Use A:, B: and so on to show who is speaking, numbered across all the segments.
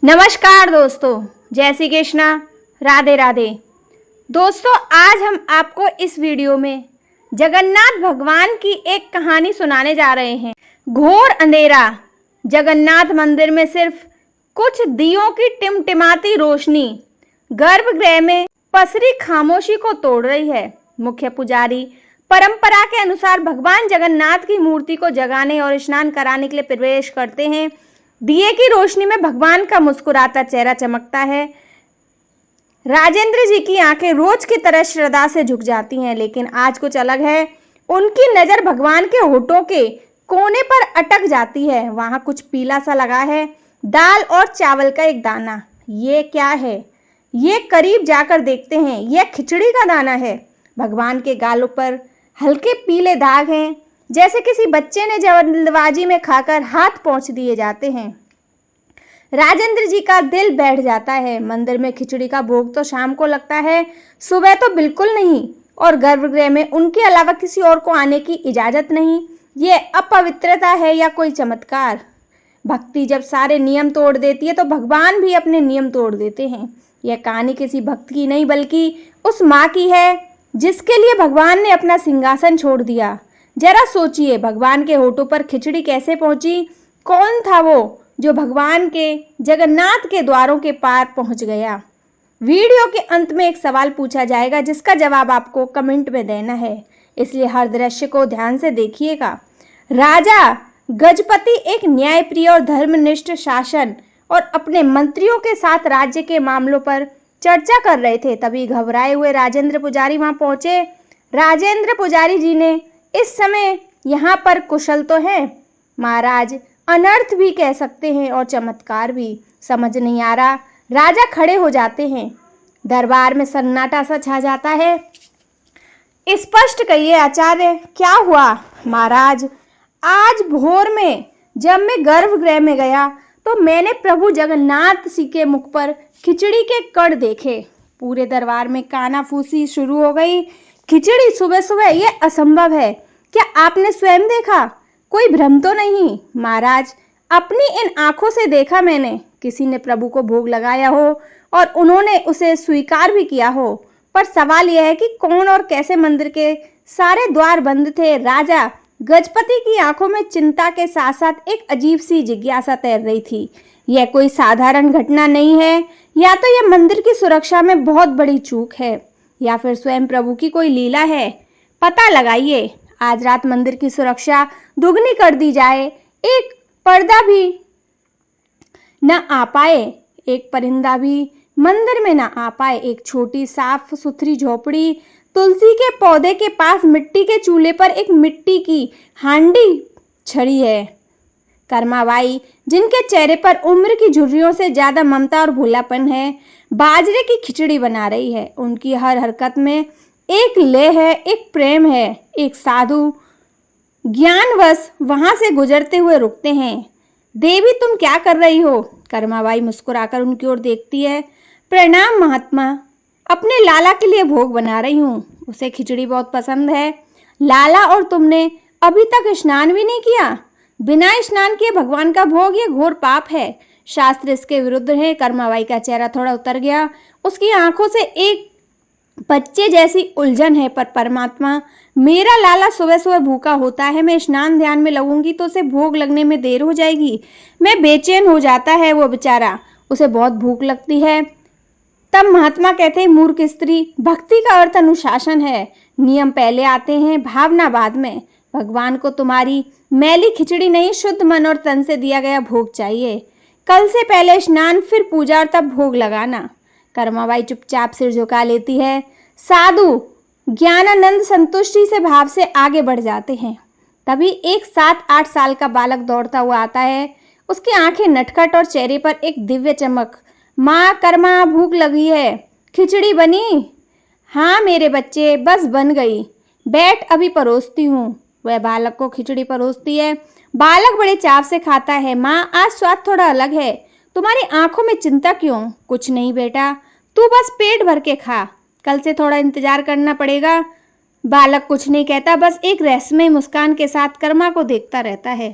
A: नमस्कार दोस्तों, जय श्री कृष्णा, राधे राधे। दोस्तों, आज हम आपको इस वीडियो में जगन्नाथ भगवान की एक कहानी सुनाने जा रहे हैं। घोर अंधेरा जगन्नाथ मंदिर में सिर्फ कुछ दियों की टिमटिमाती रोशनी गर्भगृह में पसरी खामोशी को तोड़ रही है। मुख्य पुजारी परंपरा के अनुसार भगवान जगन्नाथ की मूर्ति को जगाने और स्नान कराने के लिए प्रवेश करते हैं। दिए की रोशनी में भगवान का मुस्कुराता चेहरा चमकता है। राजेंद्र जी की आंखें रोज की तरह श्रद्धा से झुक जाती हैं, लेकिन आज कुछ अलग है। उनकी नजर भगवान के होठों के कोने पर अटक जाती है। वहां कुछ पीला सा लगा है, दाल और चावल का एक दाना। ये क्या है? ये करीब जाकर देखते हैं। यह खिचड़ी का दाना है। भगवान के गालों पर हल्के पीले दाग हैं, जैसे किसी बच्चे ने जल्दबाजी में खाकर हाथ पोंछ दिए जाते हैं। राजेंद्र जी का दिल बैठ जाता है। मंदिर में खिचड़ी का भोग तो शाम को लगता है, सुबह तो बिल्कुल नहीं, और गर्भगृह में उनके अलावा किसी और को आने की इजाजत नहीं। ये अपवित्रता है या कोई चमत्कार? भक्ति जब सारे नियम तोड़ देती है तो भगवान भी अपने नियम तोड़ देते हैं। यह कहानी किसी भक्त की नहीं, बल्कि उस माँ की है जिसके लिए भगवान ने अपना सिंहासन छोड़ दिया। जरा सोचिए, भगवान के होठों पर खिचड़ी कैसे पहुंची? कौन था वो जो भगवान के जगन्नाथ के द्वारों के पार पहुंच गया? वीडियो के अंत में एक सवाल पूछा जाएगा जिसका जवाब आपको कमेंट में देना है, इसलिए हर दृश्य को ध्यान से देखिएगा। राजा गजपति एक न्यायप्रिय और धर्मनिष्ठ शासन और अपने मंत्रियों के साथ राज्य के मामलों पर चर्चा कर रहे थे। तभी घबराए हुए राजेंद्र पुजारी वहां पहुंचे। राजेंद्र पुजारी जी ने, इस समय यहाँ पर कुशल तो है महाराज? अनर्थ भी कह सकते हैं और चमत्कार भी। समझ नहीं आ रहा। राजा खड़े हो जाते हैं। दरबार में सन्नाटा सा छा जाता है। स्पष्ट कहिए आचार्य, क्या हुआ? महाराज, आज भोर में जब मैं गर्भगृह में गया तो मैंने प्रभु जगन्नाथ जी के मुख पर खिचड़ी के कण देखे। पूरे दरबार में कानाफूसी शुरू हो गई। खिचड़ी सुबह सुबह? यह असंभव है। क्या आपने स्वयं देखा? कोई भ्रम तो नहीं? महाराज, अपनी इन आंखों से देखा मैंने। किसी ने प्रभु को भोग लगाया हो और उन्होंने उसे स्वीकार भी किया हो, पर सवाल यह है कि कौन और कैसे? मंदिर के सारे द्वार बंद थे। राजा गजपति की आंखों में चिंता के साथ साथ एक अजीब सी जिज्ञासा तैर रही थी। यह कोई साधारण घटना नहीं है। या तो यह मंदिर की सुरक्षा में बहुत बड़ी चूक है, या फिर स्वयं प्रभु की कोई लीला है। पता लगाइए। आज रात मंदिर की सुरक्षा दुगनी कर दी जाए। एक पर्दा भी न आ पाए, एक परिंदा भी मंदिर में न आ पाए। एक छोटी साफ सुथरी झोपड़ी, तुलसी के पौधे के पास मिट्टी के चूल्हे पर एक मिट्टी की हांडी छड़ी है। कर्माबाई, जिनके चेहरे पर उम्र की झुर्रियों से ज्यादा ममता और भोलापन है, बाजरे की खिचड़ी बना रही है। उनकी हर हरकत में एक लय है, एक प्रेम है। एक साधु ज्ञानवश वहां से गुजरते हुए रुकते हैं। देवी, तुम क्या कर रही हो? कर्माबाई मुस्कुराकर उनकी ओर देखती है। प्रणाम महात्मा, अपने लाला के लिए भोग बना रही हूँ। उसे खिचड़ी बहुत पसंद है। लाला, और तुमने अभी तक स्नान भी नहीं किया? बिना स्नान किए भगवान का भोग, ये घोर पाप है। शास्त्र इसके विरुद्ध है। कर्माबाई का चेहरा थोड़ा उतर गया। उसकी आंखों से एक बच्चे जैसी उलझन है। पर परमात्मा, मेरा लाला सुबह सुबह भूखा होता है। मैं स्नान ध्यान में लगूंगी तो उसे भोग लगने में देर हो जाएगी। मैं बेचैन हो जाता है वो बेचारा, उसे बहुत भूख लगती है। तब महात्मा कहते हैं, मूर्ख स्त्री, भक्ति का अर्थ अनुशासन है। नियम पहले आते हैं, भावना बाद में। भगवान को तुम्हारी मैली खिचड़ी नहीं, शुद्ध मन और तन से दिया गया भोग चाहिए। कल से पहले स्नान, फिर पूजा और तब भोग लगाना। कर्माबाई चुपचाप सिर झुका लेती है। साधु ज्ञानानंद संतुष्टि से भाव से आगे बढ़ जाते हैं। तभी एक 7-8 साल का बालक दौड़ता हुआ आता है। उसकी आंखें नटखट और चेहरे पर एक दिव्य चमक। माँ, कर्मा, भूख लगी है, खिचड़ी बनी? हाँ मेरे बच्चे, बस बन गई, बैठ अभी परोसती हूँ। वह बालक को खिचड़ी परोसती है। बालक बड़े चाव से खाता है। माँ, आज स्वाद थोड़ा अलग है। तुम्हारी आंखों में चिंता क्यों? कुछ नहीं बेटा, तू बस पेट भर के खा, कल से थोड़ा इंतजार करना पड़ेगा। बालक कुछ नहीं कहता, बस एक रहस्यमय मुस्कान के साथ कर्मा को देखता रहता है।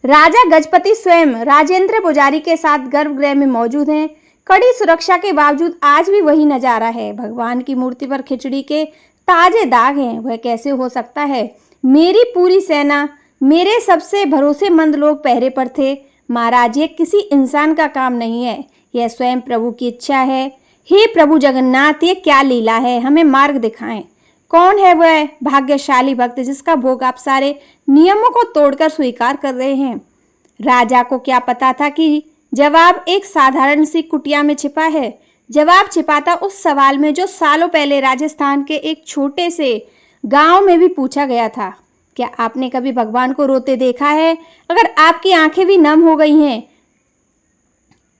A: राजा गजपति स्वयं राजेंद्र पुजारी के साथ गर्भगृह में मौजूद हैं। कड़ी सुरक्षा के बावजूद आज भी वही नजारा है। भगवान की मूर्ति पर खिचड़ी के ताजे दाग हैं। वह कैसे हो सकता है? मेरी पूरी सेना, मेरे सबसे भरोसेमंद लोग पहरे पर थे। महाराज, ये किसी इंसान का काम नहीं है, यह स्वयं प्रभु की इच्छा है। हे प्रभु जगन्नाथ, ये क्या लीला है? हमें मार्ग दिखाएं। कौन है वह भाग्यशाली भक्त जिसका भोग आप सारे नियमों को तोड़कर स्वीकार कर रहे हैं? राजा को क्या पता था कि जवाब एक साधारण सी कुटिया में छिपा है। जवाब छिपा था उस सवाल में जो सालों पहले राजस्थान के एक छोटे से गांव में भी पूछा गया था। क्या आपने कभी भगवान को रोते देखा है? अगर आपकी आंखें भी नम हो गई हैं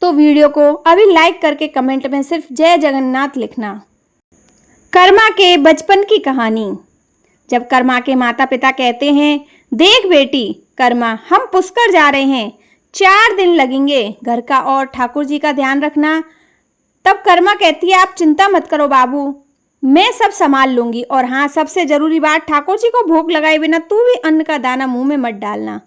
A: तो वीडियो को अभी लाइक करके कमेंट में सिर्फ जय जगन्नाथ लिखना। कर्मा के बचपन की कहानी। जब कर्मा के माता पिता कहते हैं, देख बेटी कर्मा, हम पुष्कर जा रहे हैं, 4 दिन लगेंगे, घर का और ठाकुर जी का ध्यान रखना। तब कर्मा कहती है, आप चिंता मत करो बाबू, मैं सब संभाल लूंगी। और हाँ, सबसे जरूरी बात, ठाकुर जी को भोग लगाए बिना तू भी अन्न का दाना मुंह में मत डालना।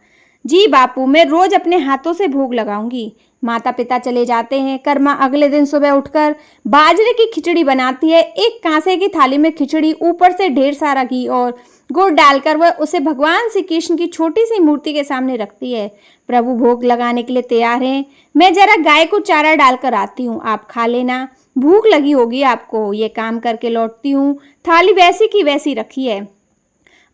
A: जी बापू, मैं रोज अपने हाथों से भोग लगाऊंगी। माता पिता चले जाते हैं। कर्मा अगले दिन सुबह उठकर बाजरे की खिचड़ी बनाती है। एक कांसे की थाली में खिचड़ी, ऊपर से ढेर सारा घी और गुड़ डालकर वह उसे भगवान श्री कृष्ण की छोटी सी मूर्ति के सामने रखती है। प्रभु भोग लगाने के लिए तैयार हैं। मैं जरा गाय को चारा डालकर आती हूँ, आप खा लेना, भूख लगी होगी आपको। ये काम करके लौटती हूँ, थाली वैसी की वैसी रखी है।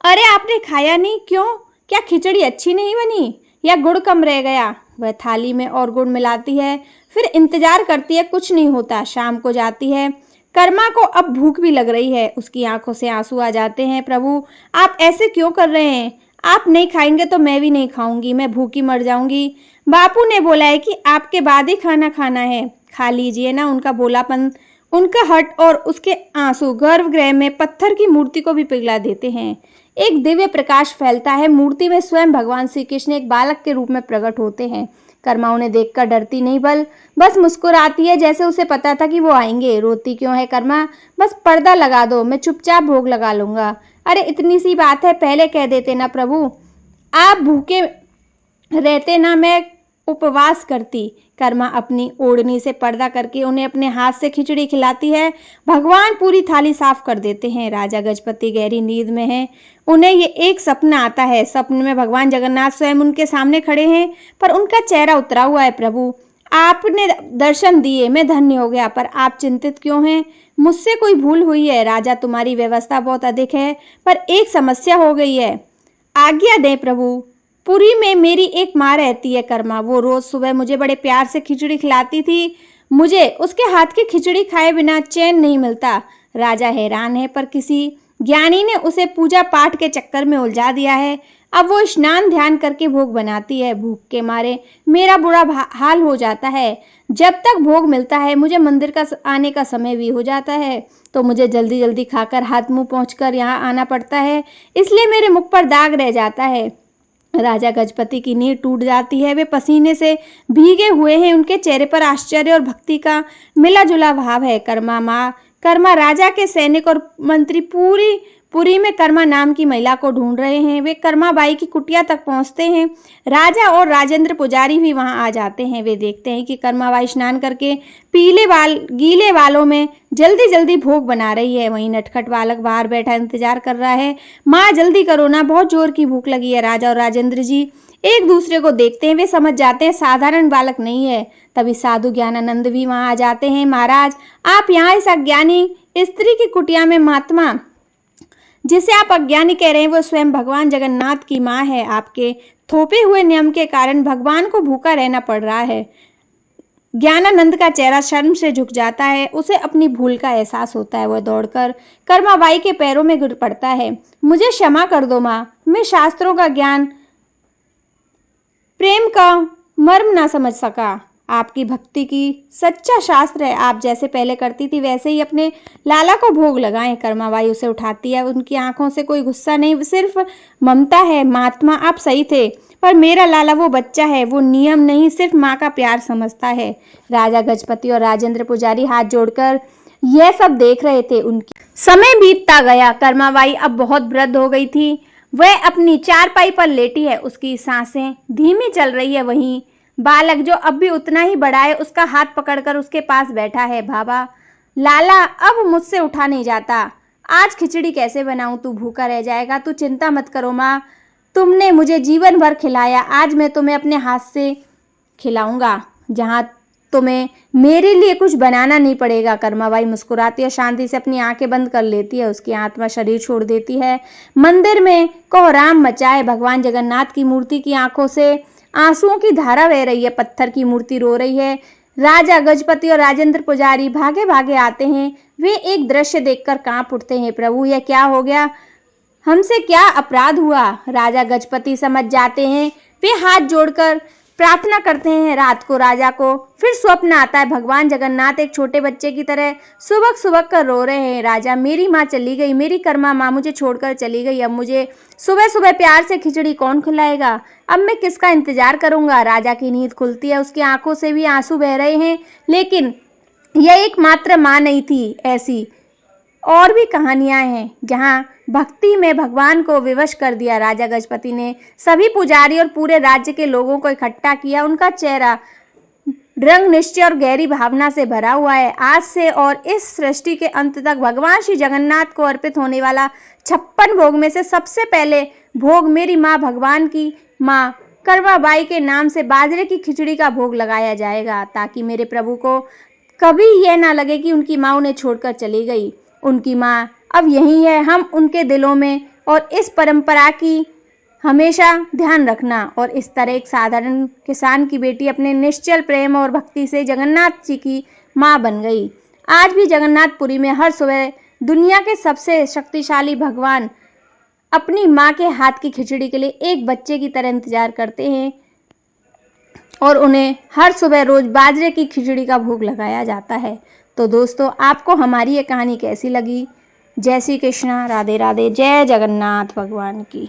A: अरे आपने खाया नहीं, क्यों? क्या खिचड़ी अच्छी नहीं बनी या गुड़ कम रह गया? वह थाली में और गुड़ मिलाती है, फिर इंतजार करती है, कुछ नहीं होता। शाम को जाती है। कर्मा को अब भूख भी लग रही है। उसकी आंखों से आंसू आ जाते हैं। प्रभु, आप ऐसे क्यों कर रहे हैं? आप नहीं खाएंगे तो मैं भी नहीं खाऊंगी, मैं भूखी मर जाऊंगी। बापू ने बोला है कि आपके बाद ही खाना खाना है, खा लीजिए ना। उनका भोलापन, उनका हट और उसके आंसू गर्भगृह में पत्थर की मूर्ति को भी पिघला देते हैं। एक दिव्य प्रकाश फैलता है। मूर्ति में स्वयं भगवान श्री कृष्ण एक बालक के रूप में प्रकट होते हैं। कर्मा उन्हें देखकर डरती नहीं, बस मुस्कुराती है, जैसे उसे पता था कि वो आएंगे। रोती क्यों है कर्मा? बस पर्दा लगा दो, मैं चुपचाप भोग लगा लूंगा। अरे इतनी सी बात है, पहले कह देते ना प्रभु, आप भूखे रहते ना, मैं उपवास करती। कर्मा अपनी ओढ़नी से पर्दा करके उन्हें अपने हाथ से खिचड़ी खिलाती है। भगवान पूरी थाली साफ कर देते हैं। राजा गजपति गहरी नींद में हैं। उन्हें ये एक सपना आता है। सपने में भगवान जगन्नाथ स्वयं उनके सामने खड़े हैं, पर उनका चेहरा उतरा हुआ है। प्रभु, आपने दर्शन दिए, मैं धन्य हो गया, पर आप चिंतित क्यों हैं? मुझसे कोई भूल हुई है? राजा, तुम्हारी व्यवस्था बहुत अधिक है, पर एक समस्या हो गई है। आज्ञा दें प्रभु। पुरी में मेरी एक माँ रहती है कर्मा, वो रोज सुबह मुझे बड़े प्यार से खिचड़ी खिलाती थी। मुझे उसके हाथ की खिचड़ी खाए बिना चैन नहीं मिलता। राजा हैरान है, पर किसी ज्ञानी ने उसे पूजा पाठ के चक्कर में उलझा दिया है। अब वो स्नान ध्यान करके भोग बनाती है। भूख के मारे मेरा बुरा हाल हो जाता है। जब तक भोग मिलता है मुझे मंदिर का आने का समय भी हो जाता है, तो मुझे जल्दी जल्दी खाकर हाथ मुंह पहुँचकर यहाँ आना पड़ता है, इसलिए मेरे मुख पर दाग रह जाता है। राजा गजपति की नींद टूट जाती है। वे पसीने से भीगे हुए हैं। उनके चेहरे पर आश्चर्य और भक्ति का मिला जुला भाव है। कर्मा राजा के सैनिक और मंत्री पुरी में कर्मा नाम की महिला को ढूंढ रहे हैं। वे कर्मा बाई की कुटिया तक पहुंचते हैं। राजा और राजेंद्र पुजारी भी वहां आ जाते हैं। वे देखते हैं कि कर्मा बाई स्नान करके गीले बालों में जल्दी जल्दी भोग बना रही है। वहीं नटखट बालक बाहर बैठा इंतजार कर रहा है। माँ जल्दी करो ना, बहुत जोर की भूख लगी है। राजा और राजेंद्र जी एक दूसरे को देखते हैं। वे समझ जाते हैं साधारण बालक नहीं है। तभी साधु ज्ञानानंद भी वहां आ जाते हैं। महाराज, आप यहाँ इस अज्ञानी स्त्री की कुटिया में महात्मा जिसे आप अज्ञानी कह रहे हैं, वो स्वयं भगवान जगन्नाथ की माँ है। आपके थोपे हुए नियम के कारण भगवान को भूखा रहना पड़ रहा है। ज्ञानानंद का चेहरा शर्म से झुक जाता है। उसे अपनी भूल का एहसास होता है। वह दौड़कर कर्माबाई के पैरों में गिर पड़ता है। मुझे क्षमा कर दो माँ, मैं शास्त्रों का ज्ञान, प्रेम का मर्म ना समझ सका। आपकी भक्ति की सच्चा शास्त्र है। आप जैसे पहले करती थी वैसे ही अपने लाला को भोग लगाएं। कर्माबाई उसे उठाती है। उनकी आंखों से कोई गुस्सा नहीं, सिर्फ ममता है। महात्मा, आप सही थे, पर मेरा लाला वो बच्चा है, वो नियम नहीं सिर्फ माँ का प्यार समझता है। राजा गजपति और राजेंद्र पुजारी हाथ जोड़कर यह सब देख रहे थे। उनकी समय बीतता गया। कर्माबाई अब बहुत वृद्ध हो गई थी। वह अपनी चारपाई पर लेटी है, उसकी सांसें धीमी चल रही है। वहीं बालक जो अब भी उतना ही बड़ा है, उसका हाथ पकड़कर उसके पास बैठा है। बाबा, लाला अब मुझसे उठा नहीं जाता। आज खिचड़ी कैसे बनाऊं? तू भूखा रह जाएगा। तू चिंता मत करो माँ, तुमने मुझे जीवन भर खिलाया, आज मैं तुम्हें अपने हाथ से खिलाऊंगा, जहाँ तुम्हें मेरे लिए कुछ बनाना नहीं पड़ेगा। कर्माबाई मुस्कुराती है, शांति से अपनी आंखें बंद कर लेती है। उसकी आत्मा शरीर छोड़ देती है। मंदिर में कोहराम मचा है। भगवान जगन्नाथ की मूर्ति की आंखों से आंसुओं की धारा बह रही है। पत्थर की मूर्ति रो रही है। राजा गजपति और राजेंद्र पुजारी भागे भागे आते हैं। वे एक दृश्य देखकर कांप उठते हैं। प्रभु, यह क्या हो गया? हमसे क्या अपराध हुआ? राजा गजपति समझ जाते हैं। वे हाथ जोड़कर प्रार्थना करते हैं। रात को राजा को फिर स्वप्न आता है। भगवान जगन्नाथ एक छोटे बच्चे की तरह सुबह सुबह कर रो रहे हैं। राजा, मेरी माँ चली गई, मेरी कर्मा माँ मुझे छोड़कर चली गई। अब मुझे सुबह सुबह प्यार से खिचड़ी कौन खिलाएगा? अब मैं किसका इंतजार करूंगा? राजा की नींद खुलती है। उसकी आंखों से भी आंसू बह रहे हैं। लेकिन यह एकमात्र माँ नहीं थी, ऐसी और भी कहानियां हैं जहां भक्ति में भगवान को विवश कर दिया। राजा गजपति ने सभी पुजारी और पूरे राज्य के लोगों को इकट्ठा किया। उनका चेहरा दृढ़ निश्चय और गहरी भावना से भरा हुआ है। आज से और इस सृष्टि के अंत तक भगवान श्री जगन्नाथ को अर्पित होने वाला 56 भोग में से सबसे पहले भोग मेरी माँ भगवान की माँ कर्माबाई के नाम से बाजरे की खिचड़ी का भोग लगाया जाएगा, ताकि मेरे प्रभु को कभी यह ना लगे कि उनकी माँ उन्हें छोड़कर चली गई। उनकी माँ अब यही है, हम उनके दिलों में, और इस परंपरा की हमेशा ध्यान रखना। और इस तरह एक साधारण किसान की बेटी अपने निश्चल प्रेम और भक्ति से जगन्नाथ जी की माँ बन गई। आज भी जगन्नाथपुरी में हर सुबह दुनिया के सबसे शक्तिशाली भगवान अपनी माँ के हाथ की खिचड़ी के लिए एक बच्चे की तरह इंतजार करते हैं, और उन्हें हर सुबह रोज बाजरे की खिचड़ी का भोग लगाया जाता है। तो दोस्तों, आपको हमारी ये कहानी कैसी लगी? जय श्री कृष्णा, राधे राधे, जय जगन्नाथ भगवान की।